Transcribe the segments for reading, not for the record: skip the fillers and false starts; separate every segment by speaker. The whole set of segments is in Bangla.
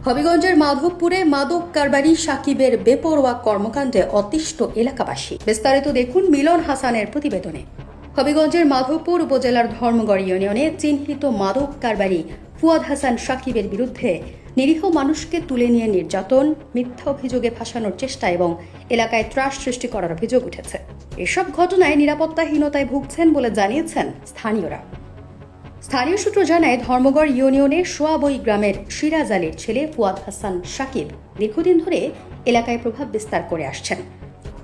Speaker 1: হবিগঞ্জের মাধবপুরে মাদক কারবারি সাকিবের বেপরোয়া কর্মকাণ্ডে অতিষ্ঠ এলাকাবাসী। বিস্তারিত দেখুন মিলন হাসানের প্রতিবেদনে। হবিগঞ্জের মাধবপুর উপজেলার ধর্মগড় ইউনিয়নে চিহ্নিত মাদক কারবারি ফুয়াদ হাসান সাকিবের বিরুদ্ধে নিরীহ মানুষকে তুলে নিয়ে নির্যাতন, মিথ্যা অভিযোগে ফাঁসানোর চেষ্টা এবং এলাকায় ত্রাস সৃষ্টি করার অভিযোগ উঠেছে। এসব ঘটনায় নিরাপত্তাহীনতায় ভুগছেন বলে জানিয়েছেন স্থানীয়রা। স্থানীয় সূত্র জানায়, ধর্মগড় ইউনিয়নের সোয়াবই গ্রামের সিরাজ আলীর ছেলে ফুয়াদ হাসান সাকিব দীর্ঘদিন ধরে এলাকায় প্রভাব বিস্তার করে আসছেন।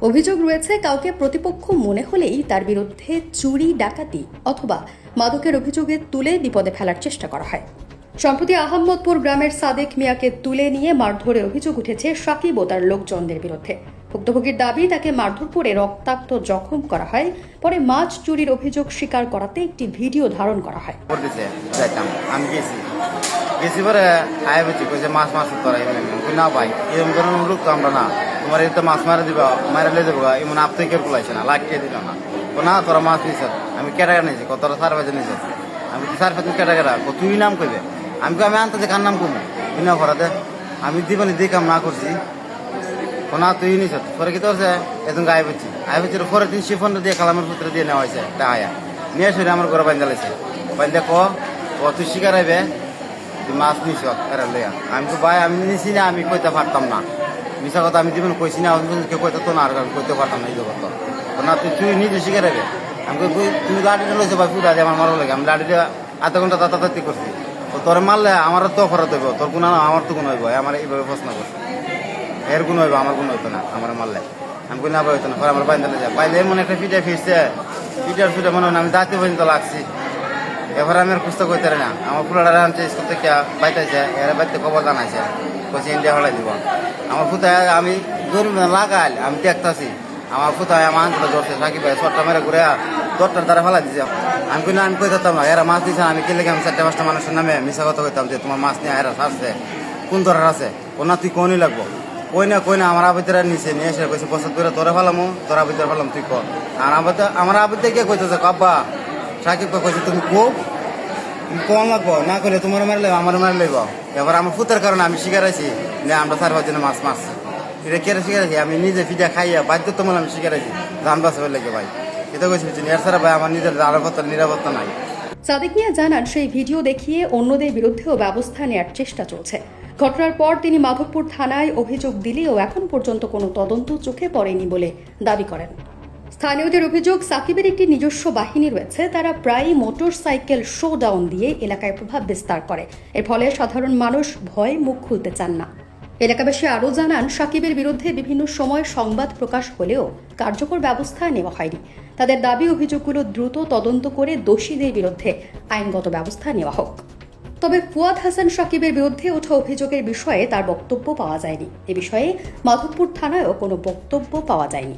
Speaker 1: অভিযোগ রয়েছে, কাউকে প্রতিপক্ষ মনে হলেই তার বিরুদ্ধে চুরি, ডাকাতি অথবা মাদকের অভিযোগে তুলে বিপদে ফেলার চেষ্টা করা হয়। সম্প্রতি আহমদপুর গ্রামের সাদেক মিয়াকে তুলে নিয়ে মারধরের অভিযোগ উঠেছে সাকিব ও তার লোকজনদের বিরুদ্ধে। ভুক্তভোগীর দাবি, তাকে মারধর করে রক্তাক্ত জখম করা হয়। পরে মাছ চুরির অভিযোগ স্বীকার করাতে একটি ভিডিও ধারণ করা হয়।
Speaker 2: আমি গেছি পরে আয় বলছি কইছে মাছ তোরা না ভাই এরকম ধরনের লোক তো আমরা না, তোমার এই তো মাছ মারা দিবা, মারা দেবো এমন আপ থেকে কুলাইছে না, লাগিয়ে দিল না। না তোরা মাছ নিছ, আমি কেটাকা নিয়েছি, কতটা 4 বাজে নিয়েছে, আমি 4-5 কেটাকা তুই নাম কইবে, আমি আনতে যে কার নাম করবো বিনা ভরাতে আমি দিবানি দিয়ে কাম না করছি না তুই নিছ। পরে কি তোরছে এজন আয় বলছি পরে 3 শিফন দিয়ে কালামের পুত্র দিয়ে নেওয়া হয়েছে, টাকা নিয়ে এসে আমার ঘরে বান্ধা লাগছে। বান্ধে তুই শিকার আইবে তুই মাছ নিছ লইয়া। আমি তো ভাই আমি নিছি না, আমি কইতে পারতাম না, মিশা কথা আমি দিবেন কইছি না, কেউ কইতে তো না, আর কইতে পারতাম না এই জগৎ না। তুই নিজে শিকার আইবে, আমি তুমি লাঠিটা লইছো ভাই ফুটা দিয়ে আমার মারো লাগে, আমি লাঠিটা আধা ঘন্টা তাতাতাতি করছি। তোর মারলে আমারও তো অপরাধ হইব, তোর গুণ আমার তো গুণ হইব, আমার এইভাবে প্রশ্ন করছে, এর গুণ হইব আমার গুণ হইতো না, আমার মারলে আমি গুণ না হইতো না। পরে আমার বাইন্দা যায় বাইলে এমন একটা পিঠে ফিরছে, পিঠার ফিটে মনে হয় আমি দাঁতে পর্যন্ত লাগছি। এবার আমি আর খুঁজতে করতে না, আমার ফুলাটা আনছে স্কুল থেকে বাইতেছে, এরা বাইতে খবর জানাইছে, কইছে ইন্ডিয়া হলাই দিব। আমার ফুতায় আমি জরুরি লাগাইল, আমি দেখতেছি আমার ফুতায় আমার আনতে ধরছে সাকিব ভাই শটটা মেরে ঘুরে দরটার দ্বারা ফেলাই দিছে। আমি কিন্তু আমি কই থাকতাম না, এরা মাছ দিচ্ছে, আমি কেলে আমি 4-5টা মানুষের নামে মিশা কথা কইতাম যে তোমার মাছ নিয়ে এরা ছাড়ছে, কোন ধরার আছে না, তুই কোনই লাগবো কই না আমার আবিতেরা নিচে নিয়ে এসে কইছে বছর ধরে তোরা ফেলামো, তোরা আবিতের ফেলাম তুই কর। আর আমার আবিতে কে কইতেছে আব্বা সাকিবকে কইছে তুমি কম লাগবো না করলে তোমার মারলে আমার মারলে। এবার আমার ফুতের কারণে আমি শিকার আছি যে আমরা 4-5 জনে মাছ মারছি, এটা কেটে শিকার আছি, আমি নিজে ফিটা খাইয়া বাধ্যতামূলক আমি শিকার আছি ধান বাঁচাবার লাগে ভাই। এটা কইছি এর ছাড়া ভাই আমার নিজের নিরাপত্তা নাই।
Speaker 1: সাদেক মিয়া জানান, সেই ভিডিও দেখিয়ে অন্যদের বিরুদ্ধেও ব্যবস্থা নেওয়ার চেষ্টা চলছে। ঘটনার পর তিনি মাধবপুর থানায় অভিযোগ দিলেও এখন পর্যন্ত কোনো তদন্ত চোখে পড়েনি বলে দাবি করেন। স্থানীয়দের অভিযোগ, সাকিবের একটি নিজস্ব বাহিনী রয়েছে, তারা প্রায়ই মোটরসাইকেল শোডাউন দিয়ে এলাকায় প্রভাব বিস্তার করে। এর ফলে সাধারণ মানুষ ভয়ে মুখ খুলতে চান না। এলাকাবাসী আরও জানান, সাকিবের বিরুদ্ধে বিভিন্ন সময় সংবাদ প্রকাশ হলেও কার্যকর ব্যবস্থা নেওয়া হয়নি। তাদের দাবি, অভিযোগগুলো দ্রুত তদন্ত করে দোষীদের বিরুদ্ধে আইনগত ব্যবস্থা নেওয়া হোক। তবে ফুয়াদ হাসান সাকিবের বিরুদ্ধে ওঠা অভিযোগের বিষয়ে তার বক্তব্য পাওয়া যায়নি। এ বিষয়ে মাধবপুর থানায়ও কোনো বক্তব্য পাওয়া যায়নি।